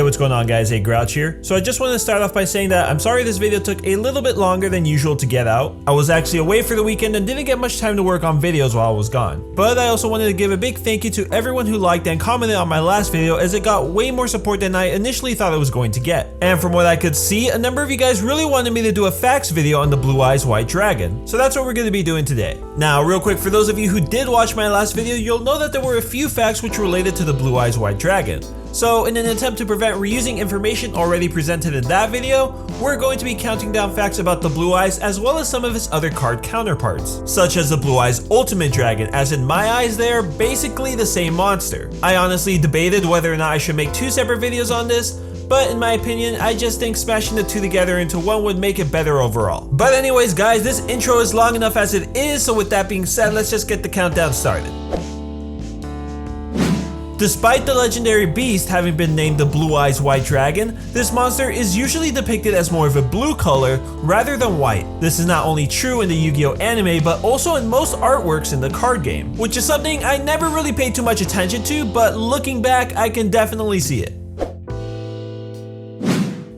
what's going on guys, Grouch here. So I just wanted to start off by saying that I'm sorry this video took a little bit longer than usual to get out. I was actually away for the weekend and didn't get much time to work on videos while I was gone. But I also wanted to give a big thank you to everyone who liked and commented on my last video, as it got way more support than I initially thought it was going to get. And from what I could see, a number of you guys really wanted me to do a facts video on the Blue Eyes White Dragon. So that's what we're going to be doing today. Now real quick, for those of you who did watch my last video, you'll know that there were a few facts which related to the Blue Eyes White Dragon. So in an attempt to prevent reusing information already presented in that video, we're going to be counting down facts about the Blue Eyes as well as some of its other card counterparts, such as the Blue Eyes Ultimate Dragon, as in my eyes they are basically the same monster. I honestly debated whether or not I should make two separate videos on this, but in my opinion, I just think smashing the two together into one would make it better overall. But anyways guys, this intro is long enough as it is, so with that being said, let's just get the countdown started. Despite the legendary beast having been named the Blue Eyes White Dragon, this monster is usually depicted as more of a blue color rather than white. This is not only true in the Yu-Gi-Oh anime, but also in most artworks in the card game, which is something I never really paid too much attention to, but looking back, I can definitely see it.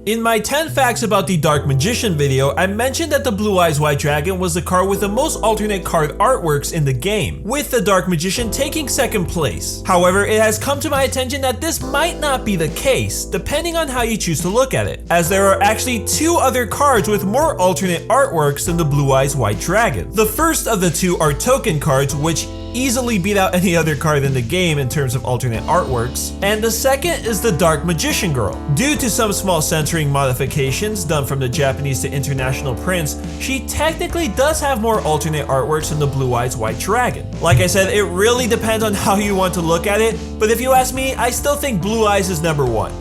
In my 10 facts about the Dark Magician video, I mentioned that the Blue Eyes White Dragon was the card with the most alternate card artworks in the game, with the Dark Magician taking second place. However, it has come to my attention that this might not be the case, depending on how you choose to look at it, as there are actually two other cards with more alternate artworks than the Blue Eyes White Dragon. The first of the two are token cards, which easily beat out any other card in the game in terms of alternate artworks, and the second is the Dark Magician Girl. Due to some small censoring modifications done from the Japanese to international prints, she technically does have more alternate artworks than the Blue Eyes White Dragon. Like I said, it really depends on how you want to look at it, but if you ask me, I still think Blue Eyes is number one.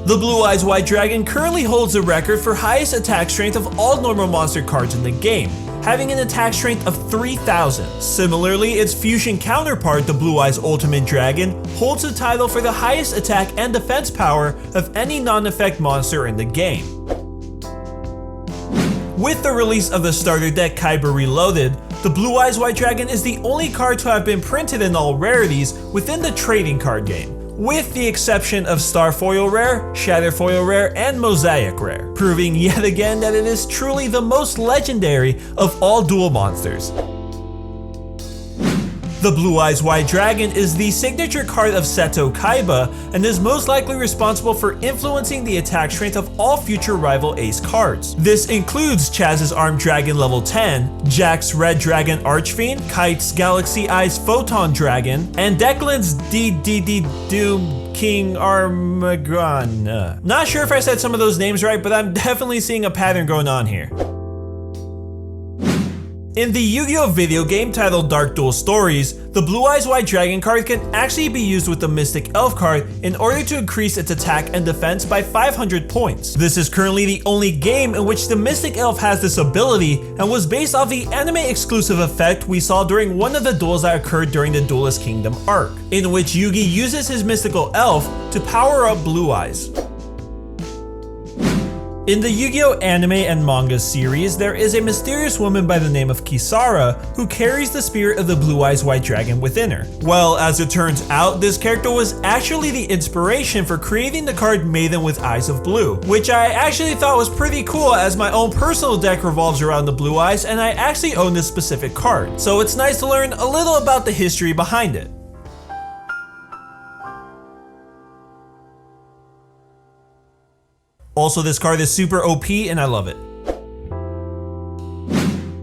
The Blue Eyes White Dragon currently holds the record for highest attack strength of all normal monster cards in the game, having an attack strength of 3,000. Similarly, its fusion counterpart, the Blue Eyes Ultimate Dragon, holds the title for the highest attack and defense power of any non-effect monster in the game. With the release of the starter deck Kaiba Reloaded, the Blue Eyes White Dragon is the only card to have been printed in all rarities within the trading card game, with the exception of Star Foil Rare, Shatter Foil Rare, and Mosaic Rare, proving yet again that it is truly the most legendary of all duel monsters. The Blue Eyes White Dragon is the signature card of Seto Kaiba and is most likely responsible for influencing the attack strength of all future rival ace cards. This includes Chaz's Armed Dragon level 10, Jack's Red Dragon Archfiend, Kite's Galaxy Eyes Photon Dragon, and Declan's DDD Doom King Armagon. Not sure if I said some of those names right, but I'm definitely seeing a pattern going on here. In the Yu-Gi-Oh video game titled Dark Duel Stories, the Blue Eyes White Dragon card can actually be used with the Mystic Elf card in order to increase its attack and defense by 500 points. This is currently the only game in which the Mystic Elf has this ability, and was based off the anime exclusive effect we saw during one of the duels that occurred during the Duelist Kingdom arc, in which Yugi uses his Mystical Elf to power up Blue Eyes. In the Yu-Gi-Oh anime and manga series, there is a mysterious woman by the name of Kisara who carries the spirit of the Blue Eyes White Dragon within her. Well, as it turns out, this character was actually the inspiration for creating the card Maiden with Eyes of Blue, which I actually thought was pretty cool, as my own personal deck revolves around the Blue Eyes and I actually own this specific card. So it's nice to learn a little about the history behind it. Also, this card is super OP and I love it.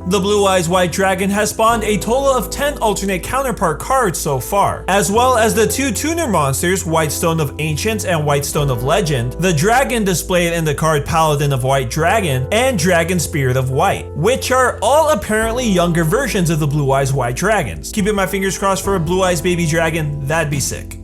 The Blue Eyes White Dragon has spawned a total of 10 alternate counterpart cards so far, as well as the two tuner monsters, White Stone of Ancients and White Stone of Legend, the dragon displayed in the card Paladin of White Dragon, and Dragon Spirit of White, which are all apparently younger versions of the Blue Eyes White Dragons. Keeping my fingers crossed for a Blue Eyes baby dragon, that'd be sick.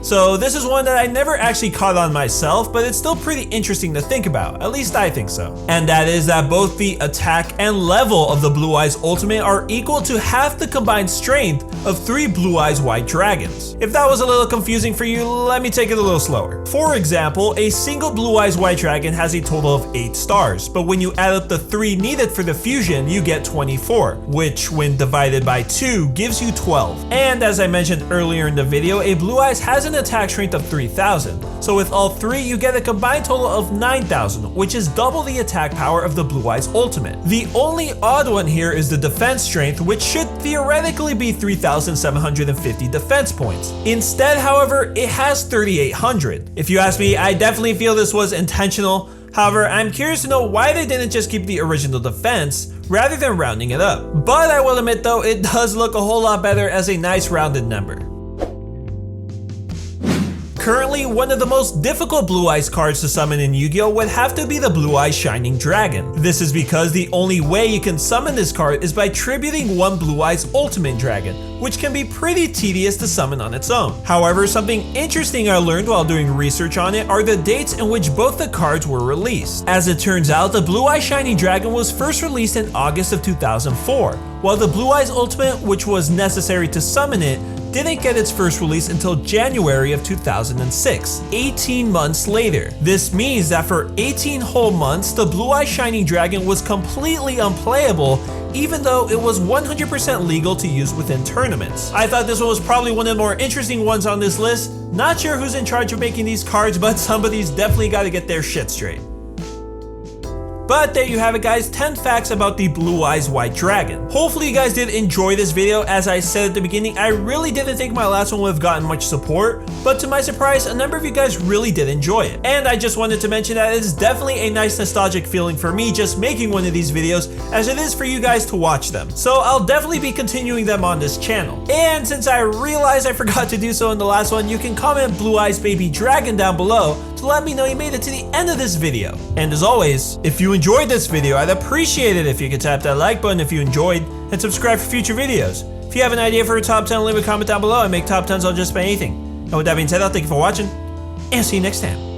So this is one that I never actually caught on myself, but it's still pretty interesting to think about, at least I think so. And that is that both the attack and level of the Blue Eyes Ultimate are equal to half the combined strength of 3 Blue Eyes White Dragons. If that was a little confusing for you, let me take it a little slower. For example, a single Blue Eyes White Dragon has a total of 8 stars, but when you add up the 3 needed for the fusion, you get 24, which when divided by 2 gives you 12. And as I mentioned earlier in the video, a Blue Eyes has an attack strength of 3000, so with all 3 you get a combined total of 9000, which is double the attack power of the Blue Eyes Ultimate. The only odd one here is the defense strength, which should theoretically be 3750 defense points. Instead, however, it has 3800. If you ask me, I definitely feel this was intentional. However, I'm curious to know why they didn't just keep the original defense rather than rounding it up. But I will admit though, it does look a whole lot better as a nice rounded number. Currently, one of the most difficult Blue Eyes cards to summon in Yu-Gi-Oh! Would have to be the Blue Eyes Shining Dragon. This is because the only way you can summon this card is by tributing one Blue Eyes Ultimate Dragon, which can be pretty tedious to summon on its own. However, something interesting I learned while doing research on it are the dates in which both the cards were released. As it turns out, the Blue Eyes Shining Dragon was first released in August of 2004, while the Blue Eyes Ultimate, which was necessary to summon it, didn't get its first release until January of 2006, 18 months later. This means that for 18 whole months, the Blue Eyes Shining Dragon was completely unplayable, even though it was 100% legal to use within tournaments. I thought this one was probably one of the more interesting ones on this list. Not sure who's in charge of making these cards, but somebody's definitely got to get their shit straight. But there you have it guys, 10 facts about the Blue Eyes White Dragon. Hopefully you guys did enjoy this video. As I said at the beginning, I really didn't think my last one would have gotten much support, but to my surprise, a number of you guys really did enjoy it. And I just wanted to mention that it's definitely a nice nostalgic feeling for me just making one of these videos as it is for you guys to watch them. So I'll definitely be continuing them on this channel. And since I realized I forgot to do so in the last one, you can comment Blue Eyes Baby Dragon down below to let me know you made it to the end of this video. And as always, if you enjoyed this video, I'd appreciate it if you could tap that like button if you enjoyed, and subscribe for future videos. If you have an idea for a top 10, leave a comment down below. I make top 10s on just about anything. And with that being said, I'll thank you for watching, and see you next time.